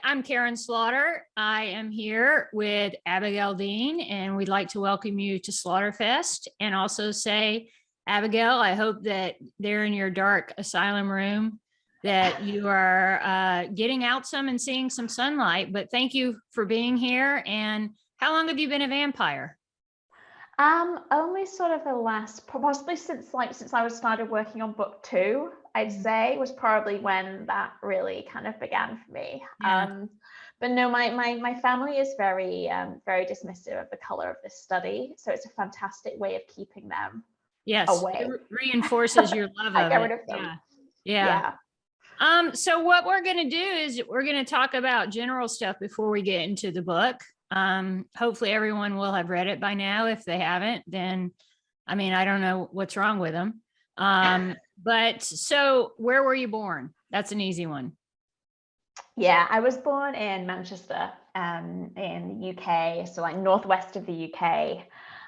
I'm Karin Slaughter. I am here with Abigail Dean, and we'd like to welcome you to Slaughterfest and also say, Abigail, I hope that there in your dark asylum room that you are getting out some and seeing some sunlight. But thank you for being here. And how long have you been a vampire? Only sort of the last, possibly since I was started working on book 2, I'd say was probably when that really kind of began for me. Yeah. But no, my family is very dismissive of the color of this study, so it's a fantastic way of keeping them Yes, away. it reinforces your love I of get it. rid of them. Yeah. So what we're going to do is we're going to talk about general stuff before we get into the book. Hopefully everyone will have read it by now. If they haven't, then, I mean, I don't know what's wrong with them. But so where were you born? That's an easy one. Yeah, I was born in Manchester, in the UK, so like northwest of the UK.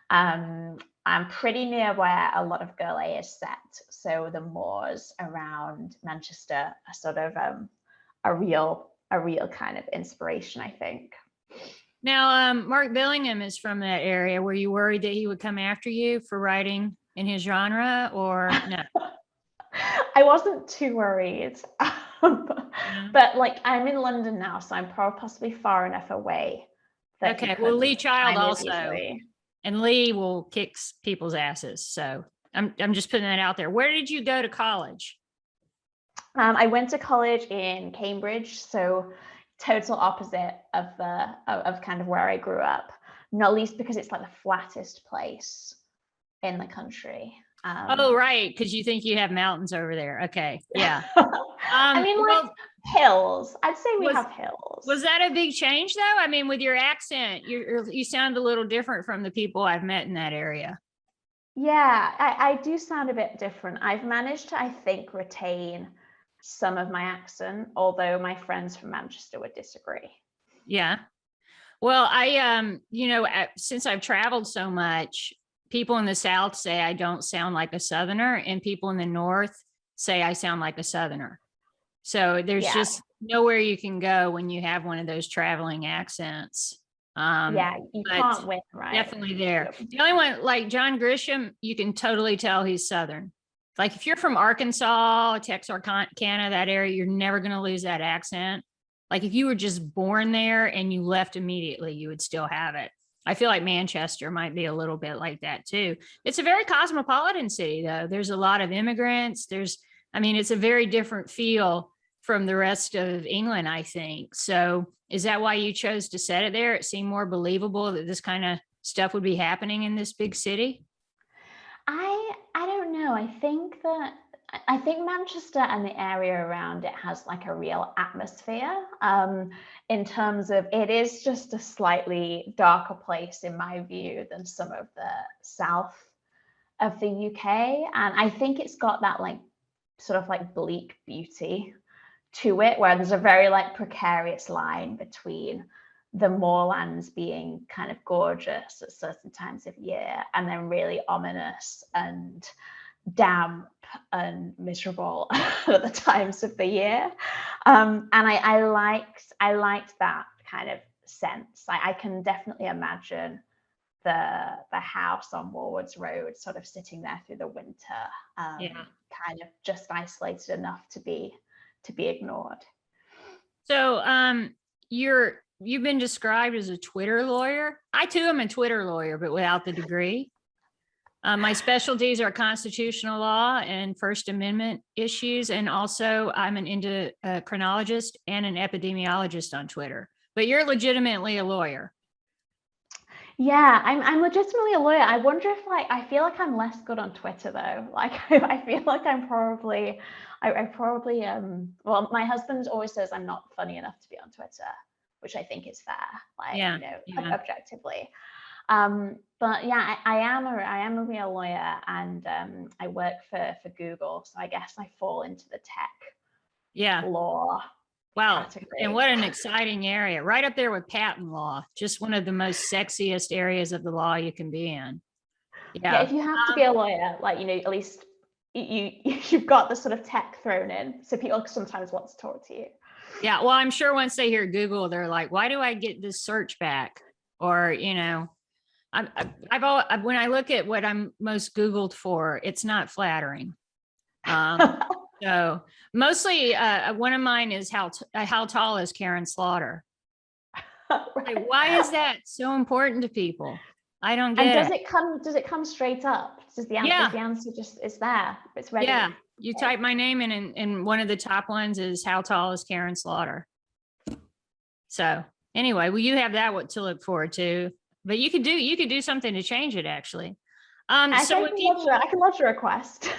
I'm pretty near where a lot of Girl A is set. So the moors around Manchester are sort of a real kind of inspiration, I think. Now, Mark Billingham is from that area. Were you worried that he would come after you for writing in his genre, or no? I wasn't too worried. But like I'm in London now, so I'm possibly far enough away that Okay, well, Lee Child also, easily. and Lee will kick people's asses. So I'm just putting that out there. Where did you go to college? I went to college in Cambridge, so total opposite of kind of where I grew up. Not least because it's like the flattest place in the country. Oh, right, because you think you have mountains over there. Okay, yeah. I mean, like hills. I'd say we have hills. Was that a big change, though? I mean, with your accent, you sound a little different from the people I've met in that area. Yeah, I do sound a bit different. I've managed to, I think, retain some of my accent, although my friends from Manchester would disagree. Yeah. Well, since I've traveled so much, people in the South say I don't sound like a Southerner, and people in the North say I sound like a Southerner. So there's just nowhere you can go when you have one of those traveling accents. You can't win, right? Definitely there. The only one, like John Grisham, you can totally tell he's Southern. Like if you're from Arkansas, Texarkana, that area, you're never going to lose that accent. Like if you were just born there and you left immediately, you would still have it. I feel like Manchester might be a little bit like that too. It's a very cosmopolitan city, though. There's a lot of immigrants. It's a very different feel from the rest of England, I think. So is that why you chose to set it there? It seemed more believable that this kind of stuff would be happening in this big city? I don't know. I think Manchester and the area around it has like a real atmosphere, in terms of it is just a slightly darker place in my view than some of the south of the UK. And I think it's got that like sort of like bleak beauty to it, where there's a very like precarious line between the moorlands being kind of gorgeous at certain times of year and then really ominous and damp and miserable at other times of the year. And I liked that kind of sense. I can definitely imagine the house on Warwoods Road sort of sitting there through the winter, kind of just isolated enough to be ignored. So you've been described as a Twitter lawyer. I too am a Twitter lawyer, but without the degree. My specialties are constitutional law and First Amendment issues, and also I'm an chronologist and an epidemiologist on Twitter. But you're legitimately a lawyer. Yeah, I'm legitimately a lawyer. I wonder if I feel like I'm less good on Twitter though. Like I feel like I'm probably well, my husband always says I'm not funny enough to be on Twitter, which I think is fair, objectively. But yeah, I am a real lawyer, and I work for Google, so I guess I fall into the tech law. Wow. category. And what an exciting area, right up there with patent law, just one of the most sexiest areas of the law you can be in. Yeah, if you have to be a lawyer, like, at least you've got the sort of tech thrown in, so people sometimes want to talk to you. Yeah. Well, I'm sure once they hear Google, they're like, why do I get this search back? Or, when I look at what I'm most Googled for, it's not flattering. So mostly, one of mine is how tall is Karin Slaughter? Like, why is that so important to people? I don't And get it. does it come straight up? Does the answer, Yeah. is the answer just, it's there, it's ready? Yeah. You type my name in, and one of the top ones is how tall is Karin Slaughter? So anyway, well, you have that to look forward to, but you could do something to change it actually. So when people, I can lodge a request.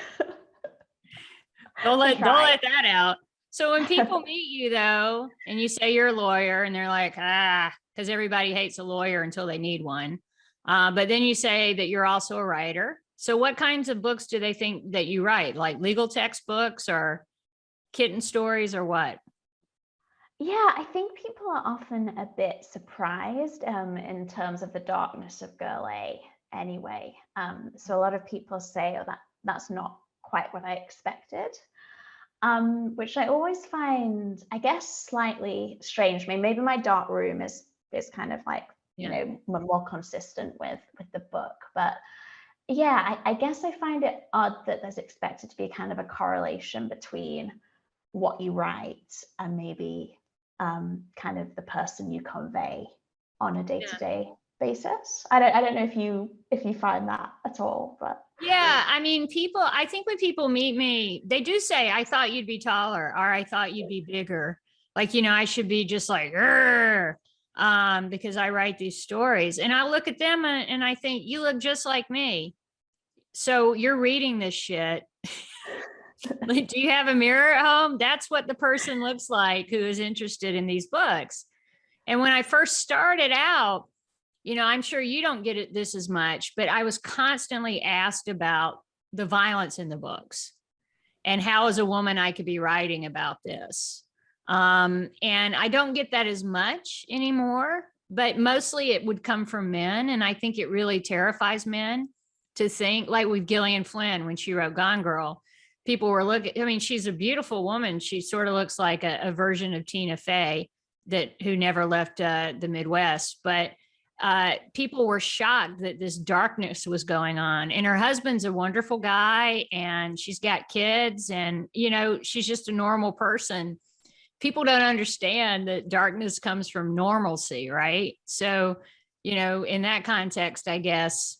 don't let that out. So when people meet you though, and you say you're a lawyer, and they're like, because everybody hates a lawyer until they need one. But then you say that you're also a writer. So what kinds of books do they think that you write? Like legal textbooks or kitten stories or what? Yeah, I think people are often a bit surprised in terms of the darkness of Girl A anyway. So a lot of people say, oh, that's not quite what I expected, which I always find, I guess, slightly strange. I mean, maybe my dark room is kind of like, more consistent with the book. But yeah, I guess I find it odd that there's expected to be kind of a correlation between what you write and maybe kind of the person you convey on a day-to-day basis. I don't know if you find that at all, but yeah, I mean, I think when people meet me, they do say, I thought you'd be taller, or I thought you'd be bigger. Like, I should be just like, because I write these stories, and I look at them and I think, you look just like me. So you're reading this shit. Like, do you have a mirror at home? That's what the person looks like who is interested in these books. And when I first started out, I'm sure you don't get this as much, but I was constantly asked about the violence in the books and how, as a woman, I could be writing about this. And I don't get that as much anymore, but mostly it would come from men. And I think it really terrifies men to think, like with Gillian Flynn, when she wrote Gone Girl, people were looking, I mean, she's a beautiful woman. She sort of looks like a version of Tina Fey who never left the Midwest, but people were shocked that this darkness was going on. And her husband's a wonderful guy, and she's got kids, and she's just a normal person. People don't understand that darkness comes from normalcy, right? So in that context, I guess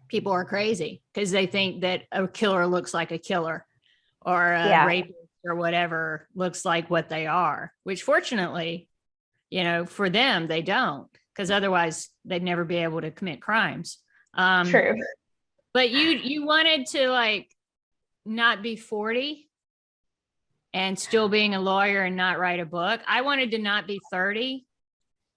people are crazy because they think that a killer looks like a killer, or a rapist or whatever looks like what they are, which fortunately, for them, they don't, because otherwise they'd never be able to commit crimes. True. But you wanted to like not be 40 and still being a lawyer and not write a book. I wanted to not be 30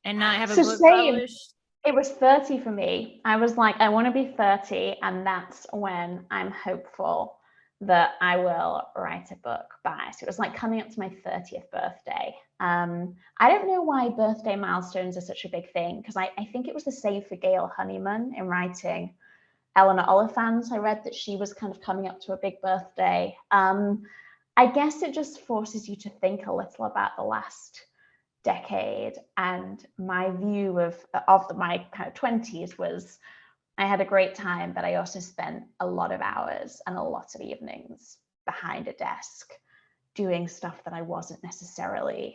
and not have a book published. It was 30 for me. I was like, I want to be 30, and that's when I'm hopeful that I will write a book by. So it was like coming up to my 30th birthday. I don't know why birthday milestones are such a big thing, because I think it was the same for Gail Honeyman in writing Eleanor Oliphant. I read that she was kind of coming up to a big birthday. I guess it just forces you to think a little about the last decade, and my view of my kind of 20s was, I had a great time, but I also spent a lot of hours and a lot of evenings behind a desk doing stuff that I wasn't necessarily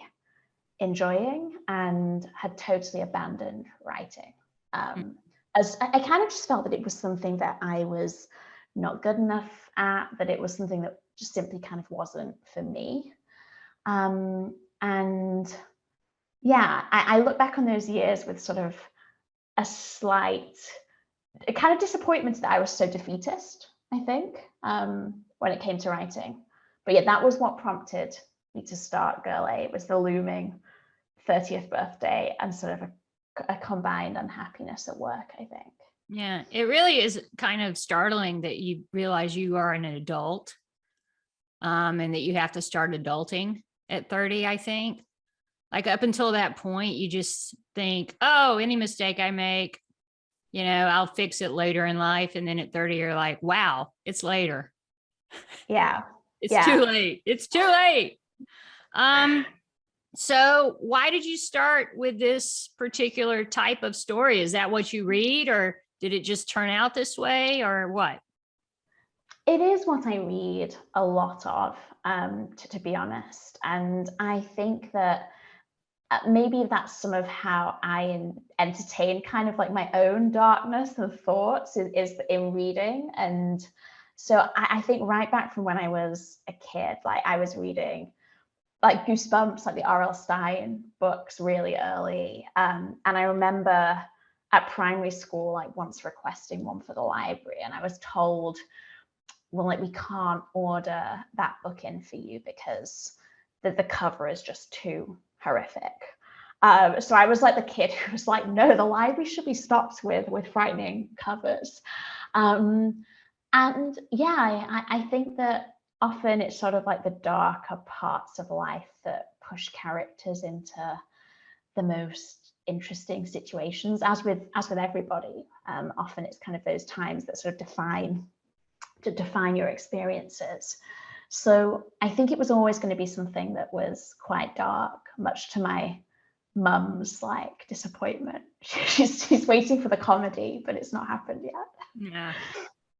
enjoying, and had totally abandoned writing. As I kind of just felt that it was something that I was not good enough at, that it was something that just simply kind of wasn't for me. And yeah, I look back on those years with sort of a kind of disappointment that I was so defeatist, I think, when it came to writing. But yeah, that was what prompted me to start Girl A. It was the looming 30th birthday and sort of a combined unhappiness at work, I think. Yeah, it really is kind of startling that you realize you are an adult, and that you have to start adulting at 30, I think. Like up until that point, you just think, oh, any mistake I make, I'll fix it later in life. And then at 30, you're like, wow, it's later. Yeah. It's too late. It's too late. So why did you start with this particular type of story? Is that what you read, or did it just turn out this way, or what? It is what I read a lot of, to be honest. And I think that maybe that's some of how I entertain kind of like my own darkness and thoughts is in reading. And so I think right back from when I was a kid, like I was reading like Goosebumps, like the R.L. Stein books really early. And I remember at primary school, like once requesting one for the library, and I was told, well, like we can't order that book in for you because the cover is just too horrific. So I was like the kid who was like, no, the library should be stocked with frightening covers. And yeah, I think that often it's sort of like the darker parts of life that push characters into the most interesting situations, as with everybody. Often it's kind of those times that sort of define your experiences. So I think it was always going to be something that was quite dark, much to my mum's like disappointment. She's waiting for the comedy, but it's not happened yet. Yeah.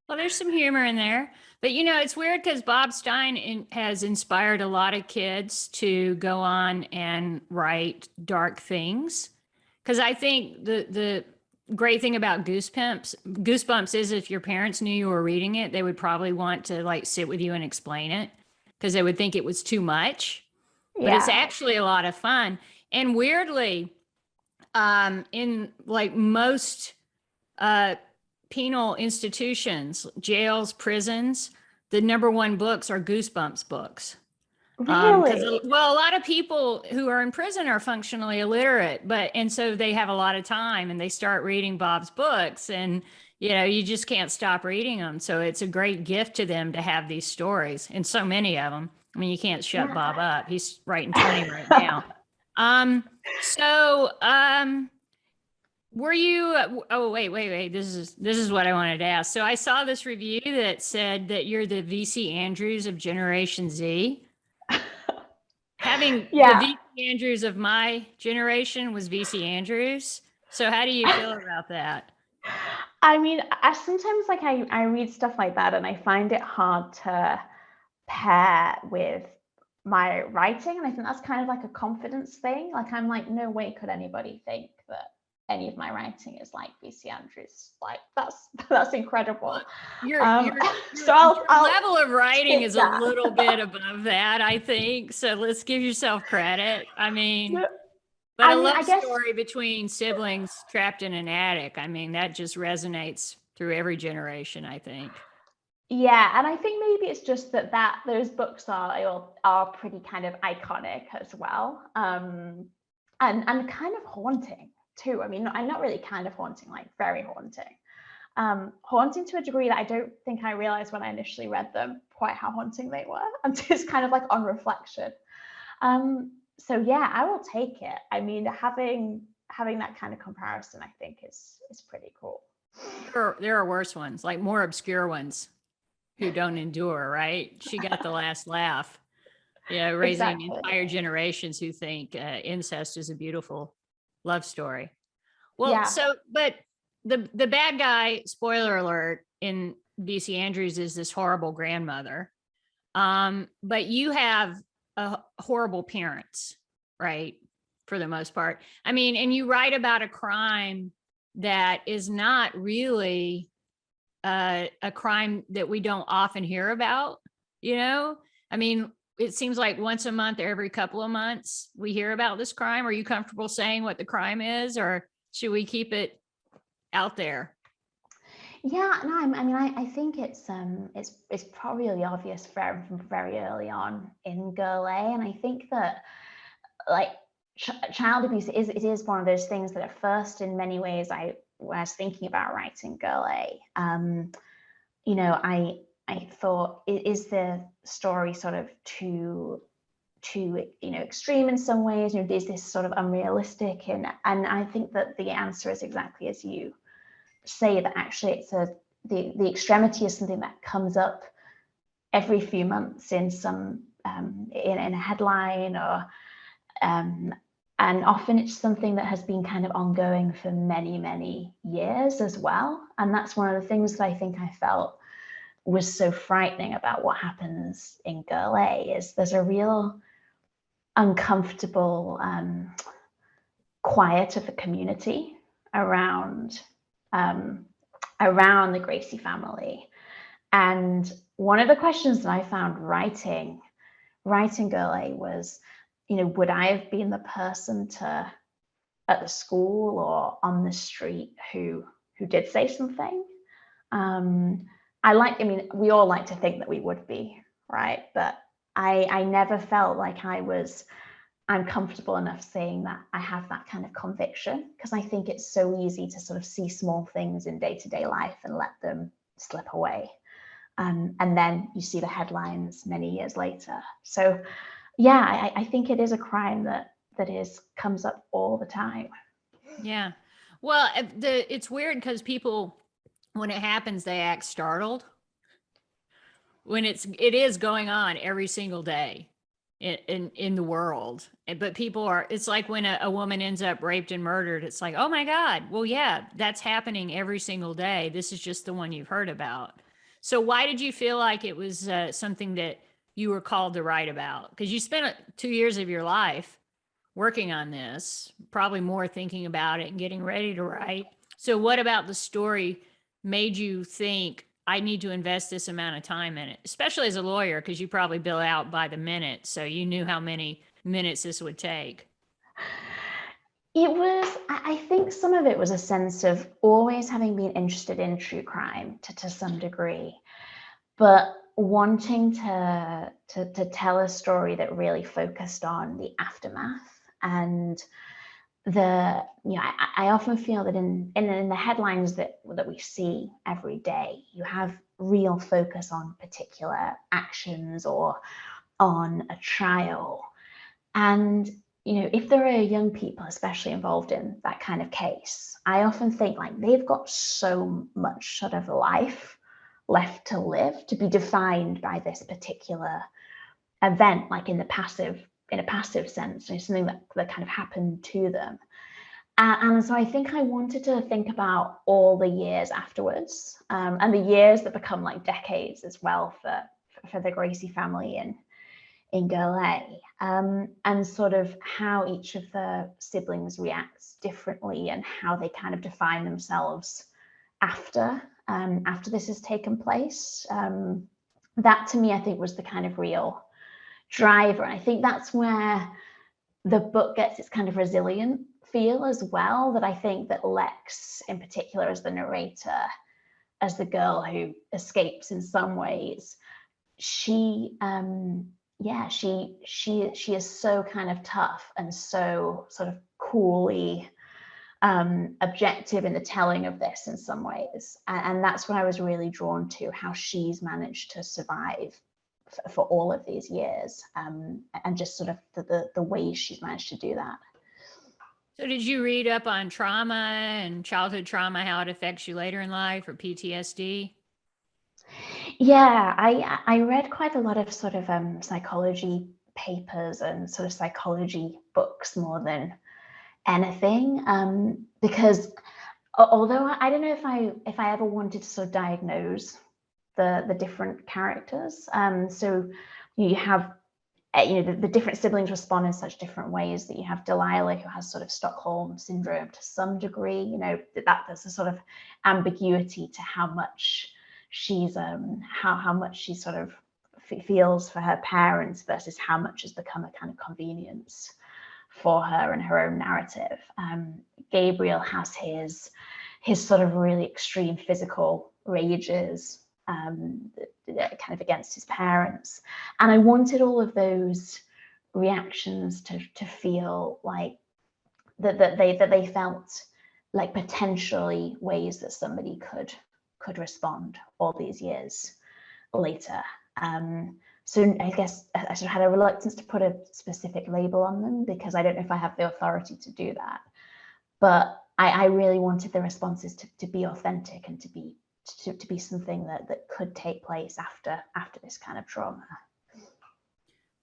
Well, there's some humor in there, but it's weird because Bob Stein has inspired a lot of kids to go on and write dark things. Because I think the great thing about Goosebumps is if your parents knew you were reading it, they would probably want to like sit with you and explain it because they would think it was too much. But it's actually a lot of fun. And weirdly, in like most penal institutions, jails, prisons, the number one books are Goosebumps books. Really? Well, a lot of people who are in prison are functionally illiterate, and so they have a lot of time and they start reading Bob's books, and you just can't stop reading them. So it's a great gift to them to have these stories, and so many of them. I mean, you can't shut Bob up. He's writing 20 right now. So were you, oh, wait. This is what I wanted to ask. So I saw this review that said that you're the VC Andrews of Generation Z. Having the VC Andrews of my generation was VC Andrews. So how do you feel about that? I mean, I sometimes like I read stuff like that and I find it hard to pair with my writing. And I think that's kind of like a confidence thing. Like I'm like, no way could anybody think that any of my writing is like VC Andrews. Like that's incredible. Your I'll level of writing is a little bit above that, I think. So let's give yourself credit. I mean, but a love story between siblings trapped in an attic, I mean, that just resonates through every generation, I think. Yeah, and I think maybe it's just that those books are pretty kind of iconic as well, and kind of haunting too. I mean, I'm not really kind of haunting, like very haunting. Haunting to a degree that I don't think I realized when I initially read them quite how haunting they were, and just kind of like on reflection. So yeah, I will take it. I mean, having that kind of comparison, I think is pretty cool. There are worse ones, like more obscure ones who don't endure, right? She got the last laugh. Yeah, raising entire generations who think incest is a beautiful love story. Well, but the bad guy, spoiler alert, in VC Andrews is this horrible grandmother. But you have horrible parents, right? For the most part. I mean, and you write about a crime that is not really a crime that we don't often hear about, I mean, it seems like once a month or every couple of months we hear about this crime. Are you comfortable saying what the crime is, or should we keep it out there? Yeah, no, I mean, I think it's probably really obvious from very early on in Girl A, and I think that like child abuse is one of those things that at first, in many ways, when I was thinking about writing Girl A, I thought, is the story sort of too extreme in some ways? Is this sort of unrealistic? And I think that the answer is exactly as you say, that actually it's the extremity is something that comes up every few months in some in a headline, or And often it's something that has been kind of ongoing for many, many years as well. And that's one of the things that I think I felt was so frightening about what happens in Girl A, is there's a real uncomfortable quiet of the community around around the Gracie family. And one of the questions that I found writing Girl A was, would I have been the person at the school or on the street who did say something? We all like to think that we would be, right? But I never felt like I'm comfortable enough saying that I have that kind of conviction, because I think it's so easy to sort of see small things in day-to-day life and let them slip away. And then you see the headlines many years later. So yeah, I think it is a crime that comes up all the time. Yeah. Well, it's weird because people, when it happens, they act startled. When it is going on every single day in the world. But people are, it's like when a woman ends up raped and murdered, it's like, oh my God, well, yeah, that's happening every single day. This is just the one you've heard about. So why did you feel like it was something that you were called to write about? Because you spent 2 years of your life working on this, probably more thinking about it and getting ready to write. So what about the story made you think, I need to invest this amount of time in it, especially as a lawyer, because you probably bill out by the minute. So you knew how many minutes this would take. I think some of it was a sense of always having been interested in true crime to some degree, but wanting to tell a story that really focused on the aftermath. And I often feel that in the headlines that we see every day, you have real focus on particular actions or on a trial. And if there are young people especially involved in that kind of case, I often think like they've got so much sort of life left to live, to be defined by this particular event, like in a passive sense, something that kind of happened to them. And so I think I wanted to think about all the years afterwards, and the years that become like decades as well for the Gracie family in Girl A, and sort of how each of the siblings reacts differently and how they kind of define themselves after this has taken place. That to me, I think, was the kind of real driver. And I think that's where the book gets its kind of resilient feel as well, that I think that Lex in particular, as the narrator, as the girl who escapes in some ways, she is so kind of tough and so sort of coolly objective in the telling of this in some ways. And that's what I was really drawn to, how she's managed to survive for all of these years, and just sort of the ways she's managed to do that. So did you read up on trauma and childhood trauma, how it affects you later in life, or PTSD? Yeah, I read quite a lot of sort of psychology papers and sort of psychology books more than anything, because although I don't know if I ever wanted to sort of diagnose the different characters. So you have the different siblings respond in such different ways, that you have Delilah, who has sort of Stockholm syndrome to some degree. There's a sort of ambiguity to how much she's how much she sort of feels for her parents versus how much has become a kind of convenience for her and her own narrative. Gabriel has his sort of really extreme physical rages, kind of against his parents. And I wanted all of those reactions to feel like that they felt like potentially ways that somebody could respond all these years later. So I guess I sort of had a reluctance to put a specific label on them, because I don't know if I have the authority to do that. But I really wanted the responses to be authentic and to be something that could take place after this kind of trauma.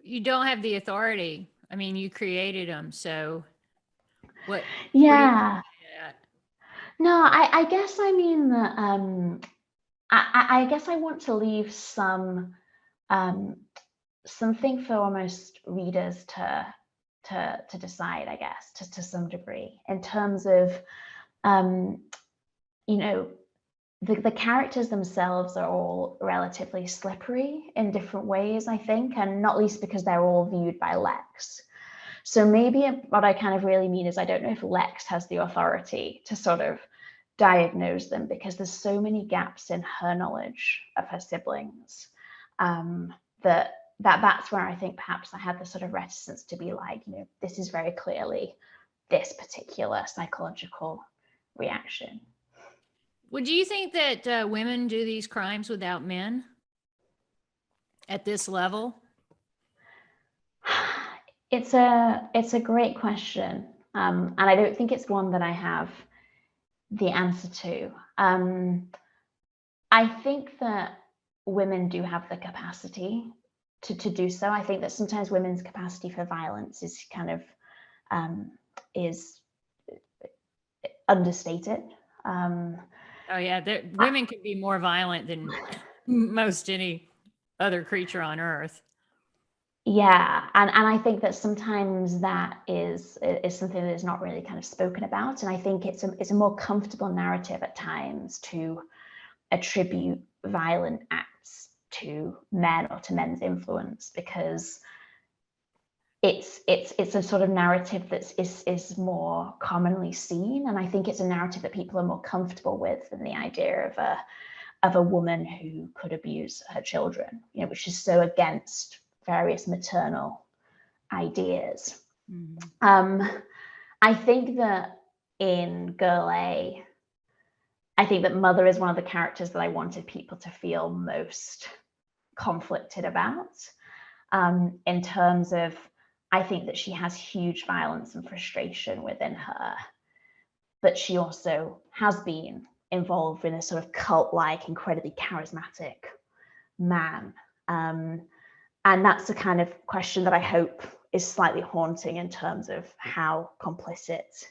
You don't have the authority. I mean, you created them. So what do you mean Yeah. by that? No, I guess I mean that I guess I want to leave um, something for almost readers to decide, I guess, to some degree, in terms of um, you know, the characters themselves are all relatively slippery in different ways, I think, and not least because they're all viewed by Lex. So maybe what I kind of really mean is I don't know if Lex has the authority to sort of diagnose them, because there's so many gaps in her knowledge of her siblings, that that's where I think perhaps I had the sort of reticence to be like, this is very clearly this particular psychological reaction. Would you think that women do these crimes without men at this level? It's a great question, and I don't think it's one that I have the answer to. I think that women do have the capacity to do so. I think that sometimes women's capacity for violence is kind of is understated. Oh yeah, women can be more violent than most any other creature on earth. Yeah, and I think that sometimes that is something that is not really kind of spoken about, and I think it's a more comfortable narrative at times to attribute violent acts to men or to men's influence, because it's a sort of narrative that is more commonly seen, and I think it's a narrative that people are more comfortable with than the idea of a woman who could abuse her children, which is so against various maternal ideas. Mm-hmm. I think that in Girl A, I think that Mother is one of the characters that I wanted people to feel most conflicted about, in terms of, I think that she has huge violence and frustration within her, but she also has been involved in a sort of cult-like, incredibly charismatic man. And that's the kind of question that I hope is slightly haunting in terms of how complicit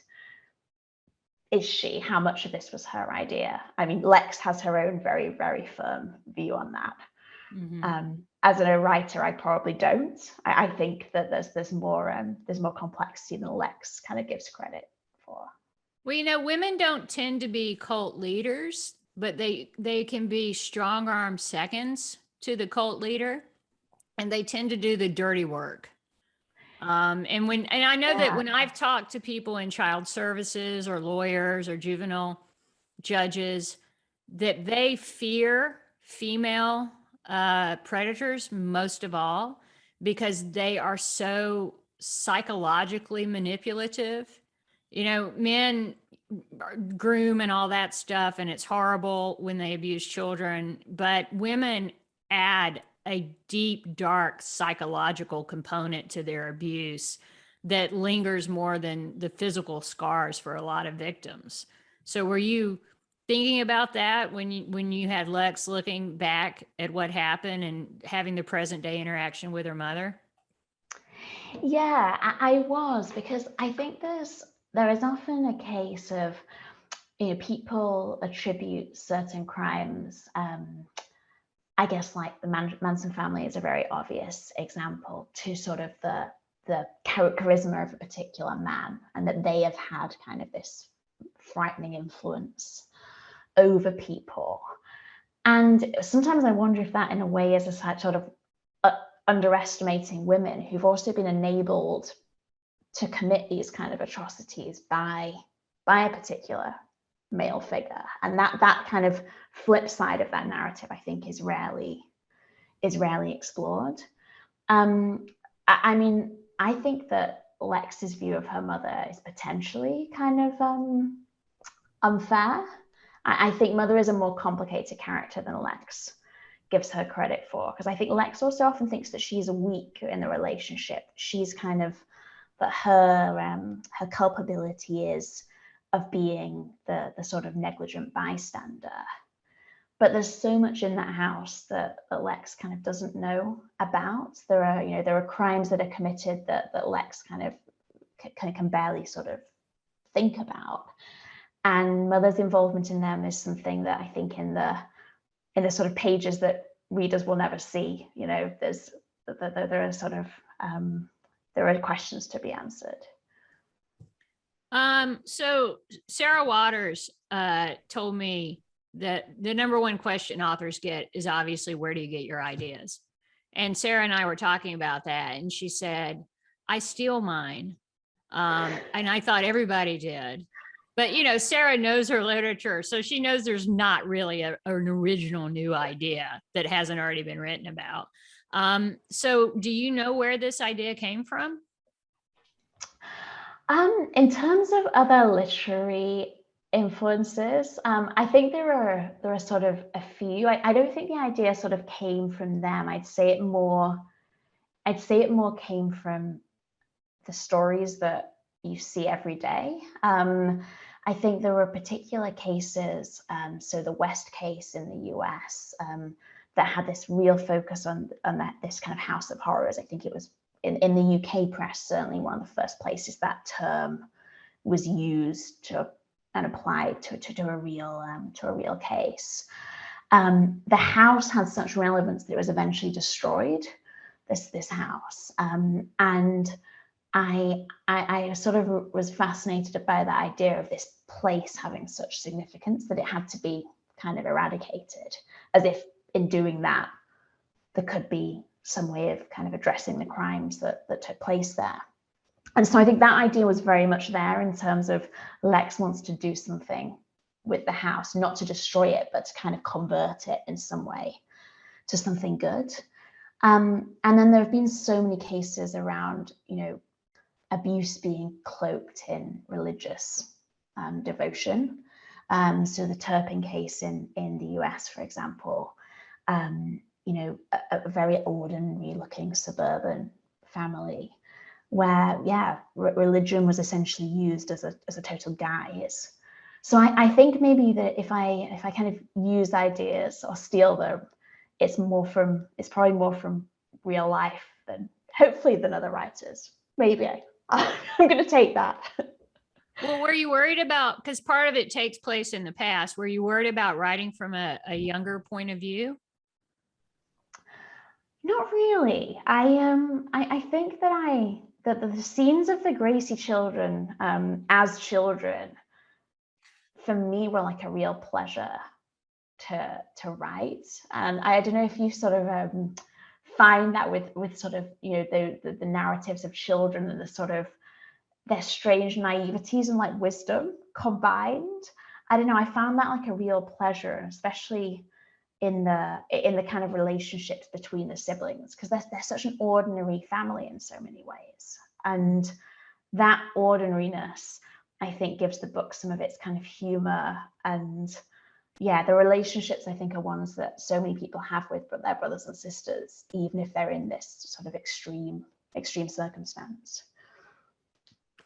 is she? How much of this was her idea? I mean, Lex has her own very, very firm view on that. Mm-hmm. As a writer, I probably don't. I think that there's more complexity than Lex kind of gives credit for. Well, women don't tend to be cult leaders, but they can be strong arm seconds to the cult leader, and they tend to do the dirty work. And I know that Yeah, when I've talked to people in child services or lawyers or juvenile judges, that they fear female predators most of all because they are so psychologically manipulative. Men groom and all that stuff, and it's horrible when they abuse children, but women add a deep, dark psychological component to their abuse that lingers more than the physical scars for a lot of victims. So were you thinking about that when you had Lex looking back at what happened and having the present day interaction with her mother? yeah, I was, because I think there is often a case of, people attribute certain crimes. I guess like the Manson family is a very obvious example, to sort of the charisma of a particular man, and that they have had kind of this frightening influence over people. And sometimes I wonder if that, in a way, is a sort of underestimating women who've also been enabled to commit these kind of atrocities by a particular male figure. And that kind of flip side of that narrative, I think, is rarely explored. I mean, I think that Lex's view of her mother is potentially kind of unfair. I think Mother is a more complicated character than Lex gives her credit for, because I think Lex also often thinks that she's weak in the relationship. She's kind of, that her culpability is of being the sort of negligent bystander. but there's so much in that house that Lex kind of doesn't know about. There are crimes that are committed that Lex kind of can barely sort of think about. And Mother's involvement in them is something that I think in the sort of pages that readers will never see, there are sort of there are questions to be answered. So Sarah Waters told me that the number one question authors get is obviously, where do you get your ideas? And Sarah and I were talking about that, and she said, I steal mine. And I thought everybody did. But, Sarah knows her literature, so she knows there's not really an original new idea that hasn't already been written about. So do you know where this idea came from? In terms of other literary influences, I think there are sort of a few. I don't think the idea sort of came from them. I'd say it more came from the stories that you see every day. I think there were particular cases, so the West case in the US, that had this real focus on this kind of house of horrors. I think it was in the UK press, certainly one of the first places that term was used and applied to a real case. The house had such relevance that it was eventually destroyed. This house, and I sort of was fascinated by the idea of this place having such significance that it had to be kind of eradicated, as if in doing that there could be some way of kind of addressing the crimes that took place there. And so I think that idea was very much there in terms of Lex wants to do something with the house, not to destroy it, but to kind of convert it in some way to something good. And then there have been so many cases around, abuse being cloaked in religious devotion. So the Turpin case in the US, for example, a very ordinary looking suburban family where, religion was essentially used as a total guise. So I think maybe that if I kind of use ideas or steal them, it's probably more from real life than hopefully than other writers. Maybe I'm going to take that. Well, were you worried about, because part of it takes place in the past, were you worried about writing from a younger point of view? Not really. I think that the scenes of the Gracie children as children, for me, were like a real pleasure to write. And I don't know if you sort of find that with sort of the narratives of children and the sort of their strange naiveties and like wisdom combined. I don't know. I found that like a real pleasure, especially in the kind of relationships between the siblings, because they're such an ordinary family in so many ways. And that ordinariness, I think, gives the book some of its kind of humor. And the relationships, I think, are ones that so many people have with their brothers and sisters, even if they're in this sort of extreme circumstance.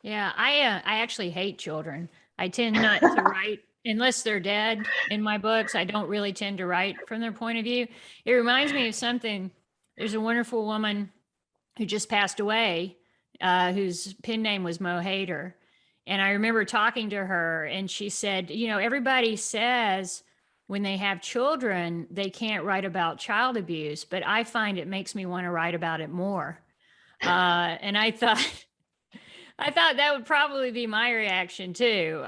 Yeah, I actually hate children. I tend not to write unless they're dead in my books. I don't really tend to write from their point of view. It reminds me of something. There's a wonderful woman who just passed away, whose pen name was Mo Hader. And I remember talking to her, and she said, everybody says when they have children, they can't write about child abuse, but I find it makes me want to write about it more. And I thought that would probably be my reaction too.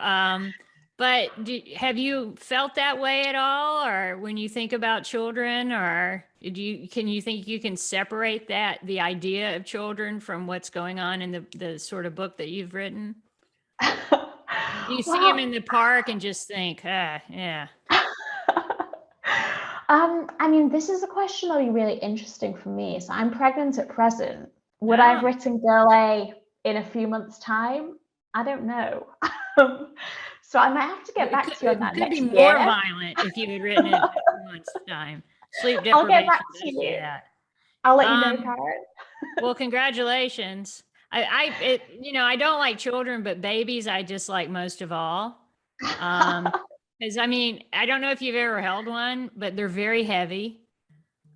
But have you felt that way at all, or when you think about children, or can you think you can separate the idea of children from what's going on in the sort of book that you've written? You see them in the park and just think, yeah. I mean, this is a question that'll be really interesting for me. So I'm pregnant at present. Would I have written Girl A in a few months' time? I don't know. So I might have to get back to you on that next year. It could be more violent if you had written it in a few months' time. Sleep deprivation. I'll get back to you. I'll let you know, Karin. Well, congratulations. I don't like children, but babies I dislike most of all. Because I mean, I don't know if you've ever held one, but they're very heavy.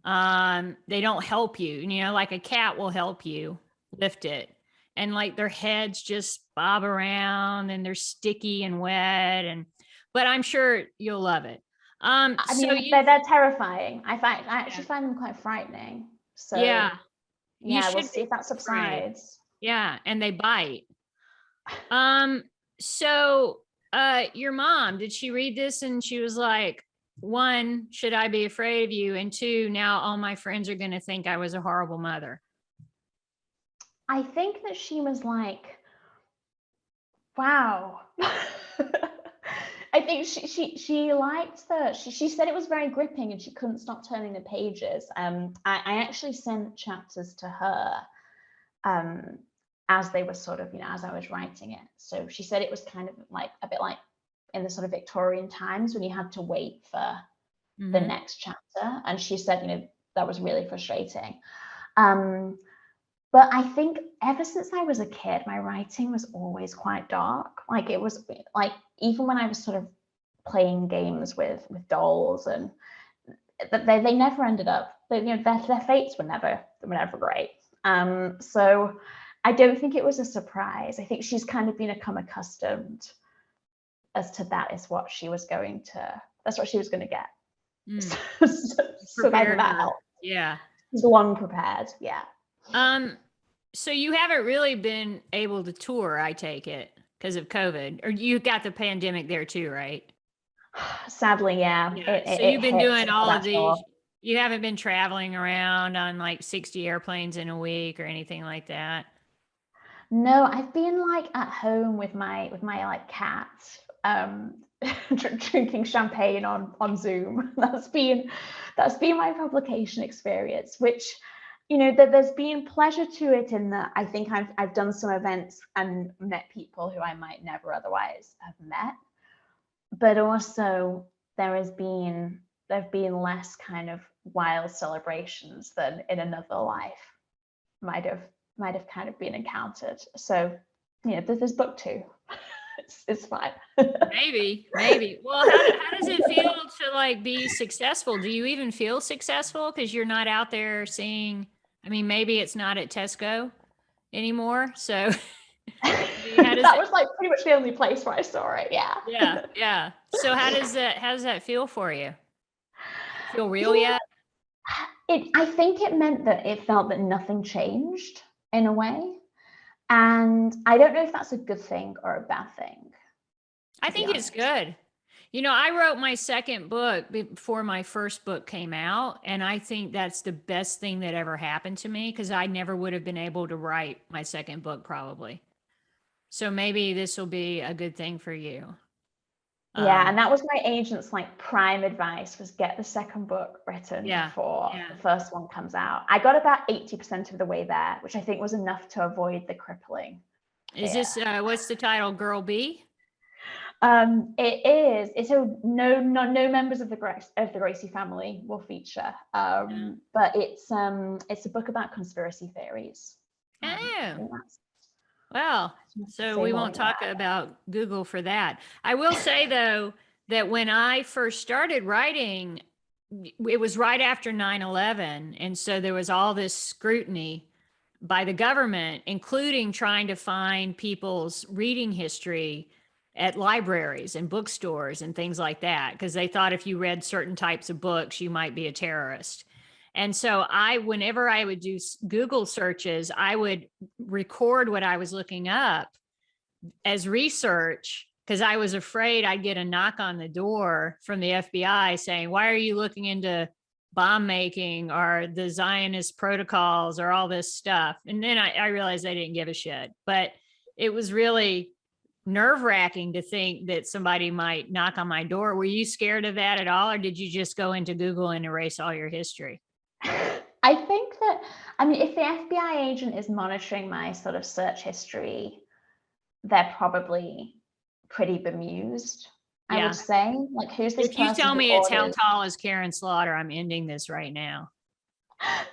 They don't help you. You know, like a cat will help you lift it. And like their heads just bob around and they're sticky and wet. And but I'm sure you'll love it. I So mean, you they're terrifying. I yeah, actually find them quite frightening. yeah, So you yeah, we'll should see be if that afraid. subsides. Yeah, and they bite. Um, so your mom, did she read this and she was like, one, should I be afraid of you? And two, now all my friends are gonna think I was a horrible mother. I think that she was like, wow. I think she liked she said it was very gripping and she couldn't stop turning the pages. I actually sent chapters to her um as they were sort of, as I was writing it. So she said it was kind of like a bit like in the sort of Victorian times when you had to wait for the Mm-hmm. next chapter. And she said, that was really frustrating. Um, but I think ever since I was a kid, my writing was always quite dark. Like it was like even when I was sort of playing games with dolls, and they never ended up. Their fates were never great. So I don't think it was a surprise. I think she's kind of become accustomed as to that is what she was going to. That's what she was going to get. Mm. So then Prepared that her. helped. Yeah. She's long prepared. Yeah. Um, so you haven't really been able to tour, I take it, because of COVID, or you got the pandemic there too, right? Sadly, yeah, Yeah. it, So it, you've it been hits doing for all that of these. sure. You haven't been traveling around on like 60 airplanes in a week or anything like that. No, I've been like at home with my like cat, drinking champagne on Zoom. That's been my publication experience, which that there's been pleasure to it in that I think I've done some events and met people who I might never otherwise have met, but also there have been less kind of wild celebrations than in another life might have might have kind of been encountered. So there's book two. It's fine. Maybe, maybe. Well, how does it feel to like be successful? Do you even feel successful because you're not out there seeing? I mean, maybe it's not at Tesco anymore. So, I mean, how does That it? was like pretty much the only place where I saw it. Yeah. Yeah, yeah. So how does that feel for you? Feel real You know, yet? I think it meant that it felt that nothing changed in a way. And I don't know if that's a good thing or a bad thing, I to be think it's honest. good. You know, I wrote my second book before my first book came out, and I think that's the best thing that ever happened to me because I never would have been able to write my second book probably. So maybe this will be a good thing for you. Yeah, Um, and that was my agent's like prime advice, was get the second book written yeah, before yeah. the first one comes out. I got about 80% of the way there, which I think was enough to avoid the crippling Is fear. this what's the title? Girl B? It is. It's no members of the Gracie family will feature. Yeah. But it's a book about conspiracy theories. I Oh, think that's well, enough to so say we more won't than talk about Google for that. I will say though that when I first started writing, it was right after 9/11, and so there was all this scrutiny by the government, including trying to find people's reading history at libraries and bookstores and things like that, because they thought if you read certain types of books, you might be a terrorist. And so whenever I would do Google searches, I would record what I was looking up as research because I was afraid I'd get a knock on the door from the FBI saying, "Why are you looking into bomb making or the Zionist protocols or all this stuff?" And then I realized they didn't give a shit. But it was really nerve wracking to think that somebody might knock on my door. Were you scared of that at all? Or did you just go into Google and erase all your history? I think that, I mean, if the FBI agent is monitoring my sort of search history, they're probably pretty bemused, I would Yeah. say. Like, who's this If you person tell who me it's how orders? tall is Karin Slaughter, I'm ending this right now.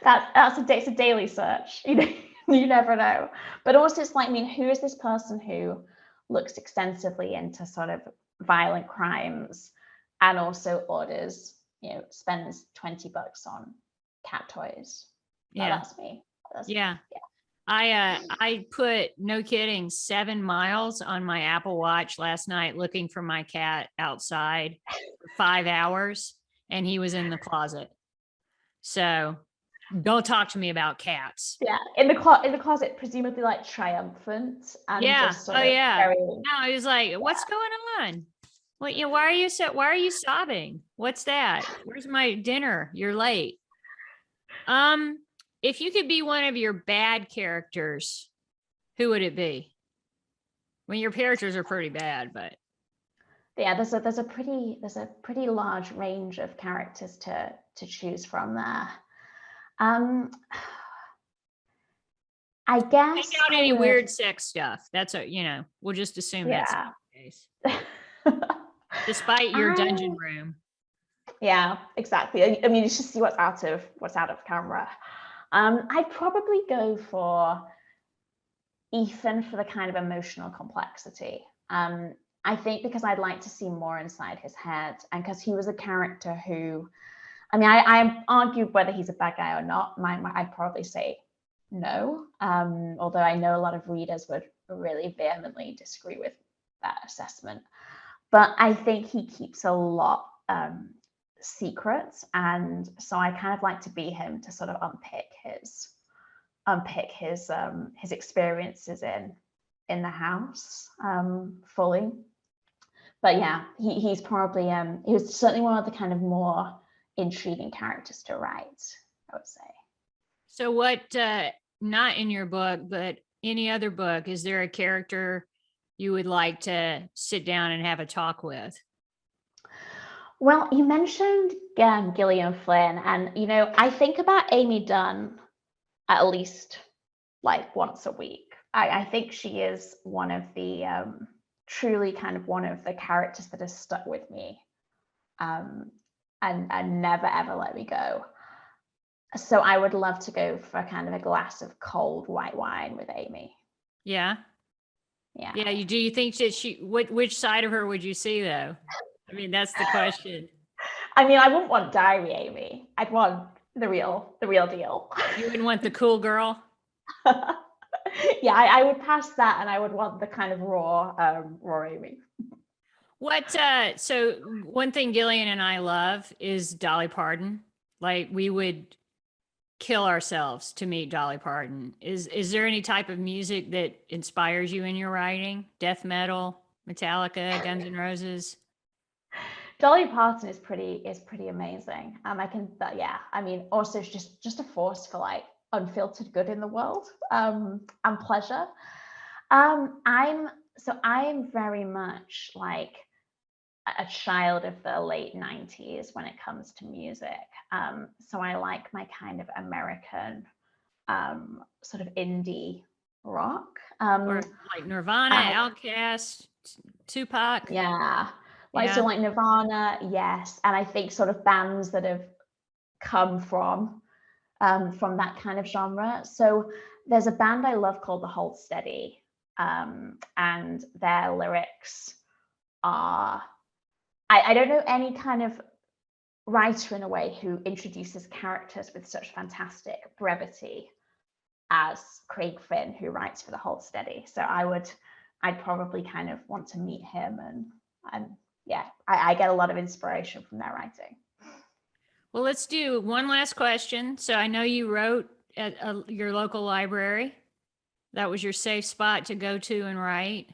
It's a daily search. You never know. But also, it's like, I mean, who is this person who looks extensively into sort of violent crimes? and also orders, spends $20 on cat toys. Yeah. That's me. Yeah. I put, no kidding, 7 miles on my Apple Watch last night looking for my cat outside for 5 hours, and he was in the closet. So don't talk to me about cats. Yeah, in the closet, presumably like triumphant and just sort of very. No, he was like, "What's going on? What? Why are you sobbing? What's that? Where's my dinner? You're late." If you could be one of your bad characters, who would it be? I mean, your characters are pretty bad, but Yeah, there's a pretty large range of characters to choose from there. I guess take out any weird sex stuff. That's we'll just assume that's the case. Despite your dungeon room. Yeah, exactly. I mean, you should see what's out of camera. I'd probably go for Ethan for the kind of emotional complexity. I think because I'd like to see more inside his head, and because he was a character who, I mean, I argued whether he's a bad guy or not. I'd probably say no, although I know a lot of readers would really vehemently disagree with that assessment. But I think he keeps a lot secret, and so I kind of like to be him to sort of unpick his experiences in the house fully. But yeah, he's probably he was certainly one of the kind of more intriguing characters to write, I would say. So what, not in your book, but any other book, is there a character you would like to sit down and have a talk with? Well, you mentioned Gillian Flynn, and I think about Amy Dunn at least like once a week. I think she is one of the truly kind of one of the characters that has stuck with me and never ever let me go. So I would love to go for kind of a glass of cold white wine with Amy. Yeah. Do you think that which side of her would you see though? I mean, that's the question. I mean, I wouldn't want diary Amy. I'd want the real deal. You wouldn't want the cool girl? Yeah, I would pass that, and I would want the kind of raw Amy. So one thing Gillian and I love is Dolly Parton. Like, we would kill ourselves to meet Dolly Parton. Is there any type of music that inspires you in your writing? Death metal, Metallica, Guns N' Roses? Dolly Parton is pretty amazing. I mean, also just a force for like unfiltered good in the world and pleasure. I'm very much like a child of the late 90s when it comes to music. So I like my kind of American sort of indie rock. Or like Nirvana, Outkast, Tupac? Yeah. So like Nirvana, yes. And I think sort of bands that have come from that kind of genre. So there's a band I love called The Hold Steady, and their lyrics are, I don't know any kind of writer in a way who introduces characters with such fantastic brevity as Craig Finn, who writes for The Hold Steady. So I'd probably kind of want to meet him, and yeah, I get a lot of inspiration from their writing. Well, let's do one last question. So I know you wrote at your local library. That was your safe spot to go to and write.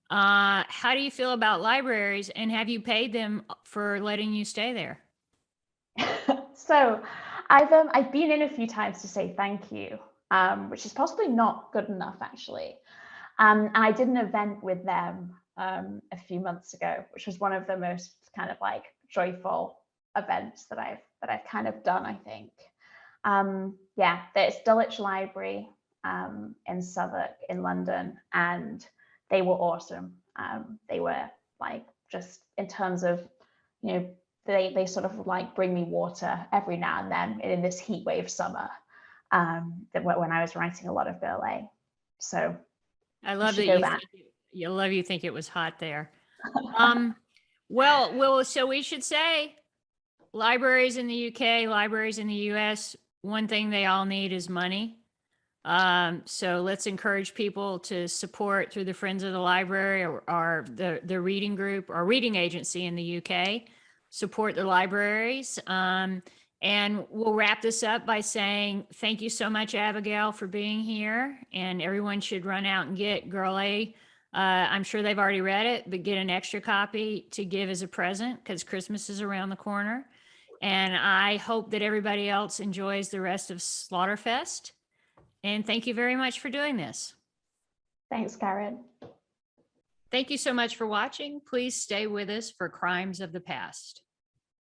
How do you feel about libraries, and have you paid them for letting you stay there? So I've been in a few times to say thank you, which is possibly not good enough actually. And I did an event with them a few months ago, which was one of the most kind of like joyful events that I've kind of done, I think. It's Dulwich Library in Southwark in London, and they were awesome. They were like, just in terms of, they sort of like bring me water every now and then in this heat wave summer when I was writing a lot of Burley. So I love that you think it was hot there. Well, so we should say libraries in the UK, libraries in the US, one thing they all need is money. So let's encourage people to support through the Friends of the Library or the reading group or reading agency in the UK. Support the libraries. And we'll wrap this up by saying thank you so much, Abigail, for being here. And everyone should run out and get Girl A. I'm sure they've already read it, but get an extra copy to give as a present because Christmas is around the corner. And I hope that everybody else enjoys the rest of Slaughterfest. And thank you very much for doing this. Thanks, Karin. Thank you so much for watching. Please stay with us for Crimes of the Past.